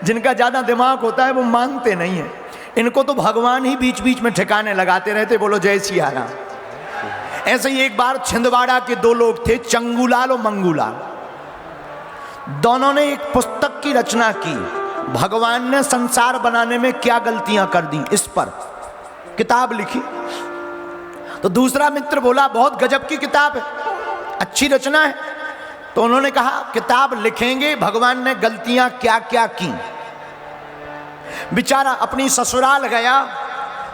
जिनका ज्यादा दिमाग होता है वो मानते नहीं है। इनको तो भगवान ही बीच बीच में ठिकाने लगाते रहते, बोलो जय सिया राम। ऐसे ही एक बार छिंदवाड़ा के दो लोग थे, चंगूलाल और मंगूलाल। दोनों ने एक पुस्तक की रचना की, भगवान ने संसार बनाने में क्या गलतियां कर दी, इस पर किताब लिखी। तो दूसरा मित्र बोला बहुत गजब की किताब है, अच्छी रचना है। तो उन्होंने कहा किताब लिखेंगे भगवान ने गलतियां क्या क्या की। बेचारा अपनी ससुराल गया।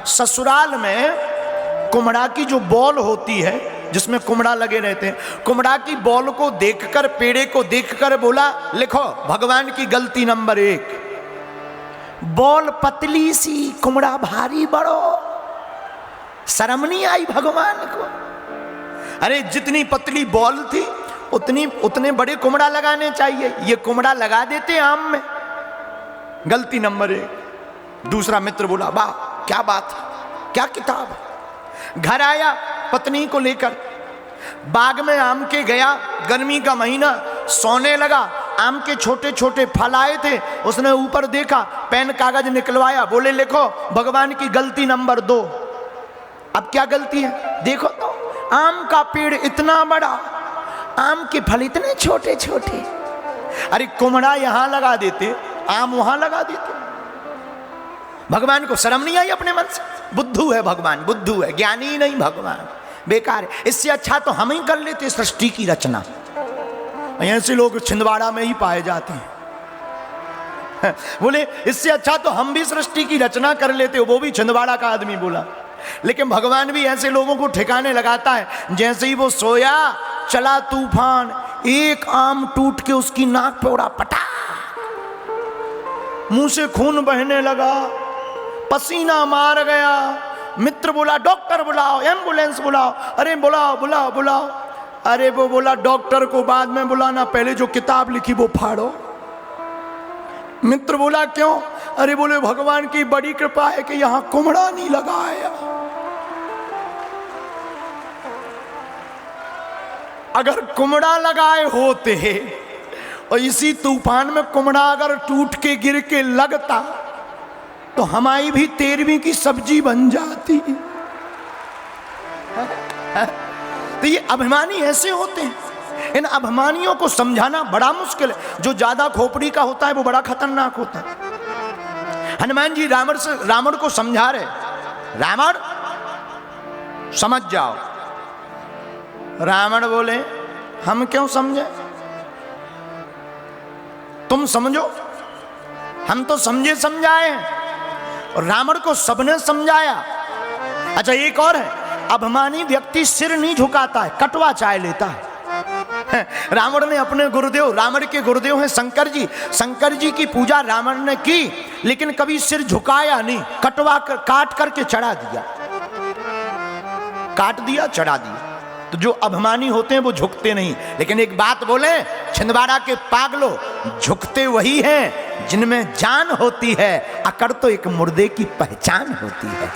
ससुराल में कुम्हड़ा की जो बॉल होती है, जिसमें कुम्हड़ा लगे रहते हैं, कुम्हड़ा की बॉल को देखकर, पेड़े को देखकर बोला लिखो भगवान की गलती नंबर 1। बॉल पतली सी, कुम्हड़ा भारी बड़ो। शर्म नहीं आई भगवान को? अरे जितनी पतली बॉल थी उतने बड़े कुम्हड़ा लगाने चाहिए, ये कुम्हड़ा लगा देते आम में। गलती नंबर 1। दूसरा मित्र बोला वाह क्या बात है, क्या किताब है। घर आया पत्नी को लेकर, बाग में आम के गया, गर्मी का महीना, सोने लगा। आम के छोटे छोटे फल आए थे, उसने ऊपर देखा, पेन कागज निकलवाया, बोले लिखो भगवान की गलती नंबर 2। अब क्या गलती है देखो तो, आम का पेड़ इतना बड़ा, आम के फल इतने छोटे छोटे। अरे कुम्हड़ा यहां लगा देते, आम वहां लगा देते। भगवान को शर्म नहीं आई अपने मन से? बुद्धू है भगवान, बुद्धू है, ज्ञानी नहीं भगवान, बेकार है। इससे अच्छा तो हम ही कर लेते सृष्टि की रचना। ऐसे लोग छिंदवाड़ा में ही पाए जाते हैं। बोले इससे अच्छा तो हम भी सृष्टि की रचना कर लेते, वो भी छिंदवाड़ा का आदमी बोला। लेकिन भगवान भी ऐसे लोगों को ठिकाने लगाता है। जैसे ही वो सोया, चला तूफान, एक आम टूट के उसकी नाक पे उड़ा, पटा, मुंह से खून बहने लगा, पसीना मार गया। मित्र बोला डॉक्टर बुलाओ, एम्बुलेंस बुलाओ। अरे बुलाओ बुलाओ बुलाओ। अरे वो बोला डॉक्टर को बाद में बुलाना, पहले जो किताब लिखी वो फाड़ो। मित्र बोला क्यों? अरे बोले भगवान की बड़ी कृपा है कि यहां कुम्हड़ा नहीं लगाया। अगर कुम्हड़ा लगाए होते और इसी तूफान में कुम्हड़ा अगर टूट के गिर के लगता तो हमारी भी 13वीं की सब्जी बन जाती। तो ये अभिमानी ऐसे होते हैं। इन अभिमानियों को समझाना बड़ा मुश्किल है। जो ज्यादा खोपड़ी का होता है वो बड़ा खतरनाक होता है। हनुमान जी रावण को समझा रहे, रावण समझ जाओ। रावण बोले हम क्यों समझे, तुम समझो, हम तो समझे समझाए हैं। और रावण को सबने समझाया। अच्छा एक और है, अभिमानी व्यक्ति सिर नहीं झुकाता है, कटवा चाय लेता है। रावण ने अपने गुरुदेव, रावण के गुरुदेव हैं शंकर जी, शंकर जी की पूजा रावण ने की, लेकिन कभी सिर झुकाया नहीं, कटवा कर, काट करके चढ़ा दिया, काट दिया चढ़ा दिया। तो जो अभिमानी होते हैं वो झुकते नहीं। लेकिन एक बात बोले, छिंदवाड़ा के पागलों, झुकते वही हैं जिनमें जान होती है, अकड़ तो एक मुर्दे की पहचान होती है।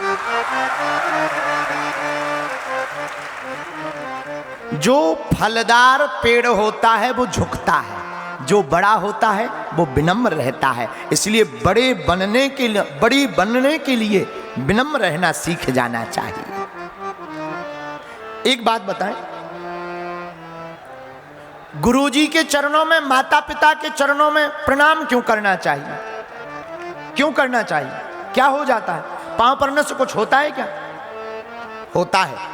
जो फलदार पेड़ होता है वो झुकता है, जो बड़ा होता है वो विनम्र रहता है। इसलिए बड़ी बनने के लिए विनम्र रहना सीख जाना चाहिए। एक बात बताएं, गुरुजी के चरणों में, माता पिता के चरणों में प्रणाम क्यों करना चाहिए? क्यों करना चाहिए? क्या हो जाता है? पांव पड़ने से कुछ होता है क्या? होता है।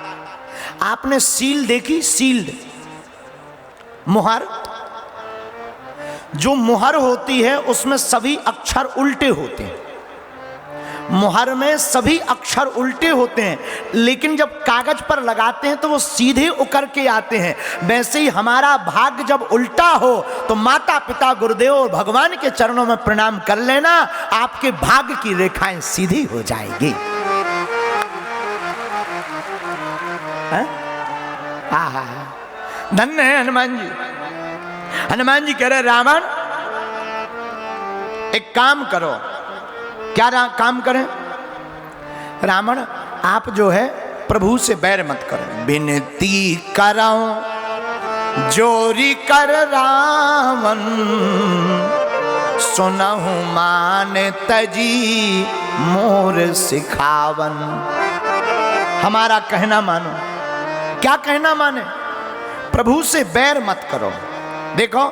आपने सील देखी? सील्ड मुहर, जो मुहर होती है उसमें सभी अक्षर उल्टे होते हैं। मुहर में सभी अक्षर उल्टे होते हैं, लेकिन जब कागज पर लगाते हैं तो वो सीधे उकर के आते हैं। वैसे ही हमारा भाग्य जब उल्टा हो तो माता पिता, गुरुदेव और भगवान के चरणों में प्रणाम कर लेना, आपके भाग्य की रेखाएं सीधी हो जाएगी। धन्य है हनुमान जी। हनुमान जी कह रहे रावण एक काम करो। क्या काम करें? रावण आप जो है प्रभु से बैर मत करो, विनती करो जोरी कर रावण, सुनहु मान तजी मोर सिखावन। हमारा कहना मानो। क्या कहना माने? प्रभु से बैर मत करो। देखो,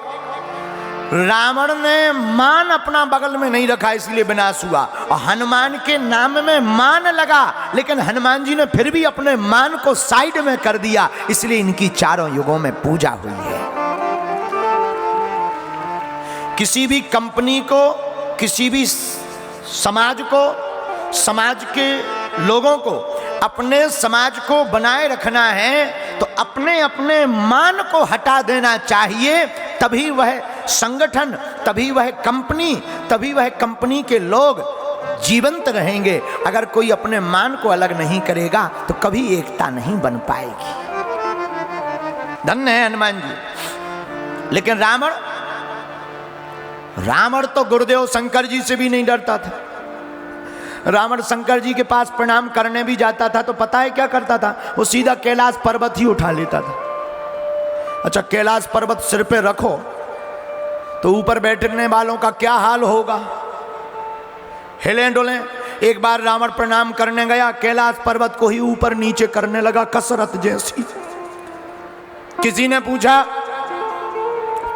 रावण ने मान अपना बगल में नहीं रखा इसलिए विनाश हुआ, और हनुमान के नाम में मान लगा, लेकिन हनुमान जी ने फिर भी अपने मान को साइड में कर दिया, इसलिए इनकी चारों युगों में पूजा हुई है। किसी भी कंपनी को, किसी भी समाज को, समाज के लोगों को अपने समाज को बनाए रखना है तो अपने अपने मान को हटा देना चाहिए, तभी वह संगठन, तभी वह कंपनी, तभी वह कंपनी के लोग जीवंत रहेंगे। अगर कोई अपने मान को अलग नहीं करेगा तो कभी एकता नहीं बन पाएगी। धन्य है हनुमान जी। लेकिन रावण तो गुरुदेव शंकर जी से भी नहीं डरता था। रावण शंकर जी के पास प्रणाम करने भी जाता था तो पता है क्या करता था? वो सीधा कैलाश पर्वत ही उठा लेता था। अच्छा, कैलाश पर्वत सिर पे रखो तो ऊपर बैठने वालों का क्या हाल होगा? हिले डोले। एक बार रावण प्रणाम करने गया, कैलाश पर्वत को ही ऊपर नीचे करने लगा, कसरत जैसी। किसी ने पूछा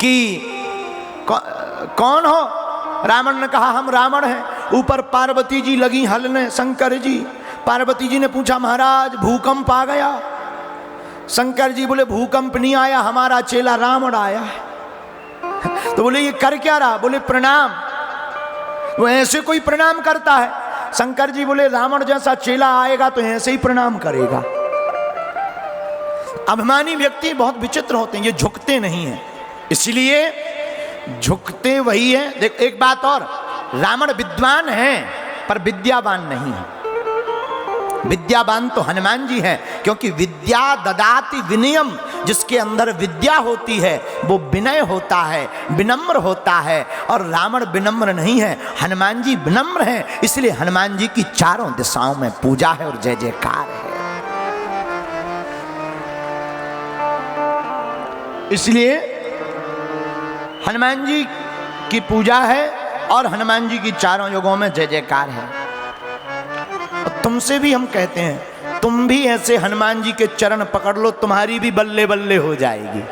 कि कौन हो? रावण ने कहा, हम रावण हैं। ऊपर पार्वती जी लगी हलने, शंकर जी। पार्वती जी ने पूछा, महाराज भूकंप आ गया? शंकर जी बोले, भूकंप नहीं आया, हमारा चेला रावण आया है। तो बोले, ये कर क्या रहा? बोले, प्रणाम। वो ऐसे कोई प्रणाम करता है? शंकर जी बोले, रावण जैसा चेला आएगा तो ऐसे ही प्रणाम करेगा। अभिमानी व्यक्ति बहुत विचित्र होते हैं, ये झुकते नहीं हैं, इसलिए झुकते वही है। देख, एक बात और, रावण विद्वान है पर विद्यावान नहीं है। विद्यावान तो हनुमान जी हैं, क्योंकि विद्या ददाति विनयम, जिसके अंदर विद्या होती है वो विनय होता है, विनम्र होता है। और रावण विनम्र नहीं है, हनुमान जी विनम्र हैं, इसलिए हनुमान जी की चारों दिशाओं में पूजा है और जय जयकार है। इसलिए हनुमान जी की पूजा है और हनुमान जी की चारों युगों में जय जयकार है। और तुमसे भी हम कहते हैं, तुम भी ऐसे हनुमान जी के चरण पकड़ लो, तुम्हारी भी बल्ले बल्ले हो जाएगी।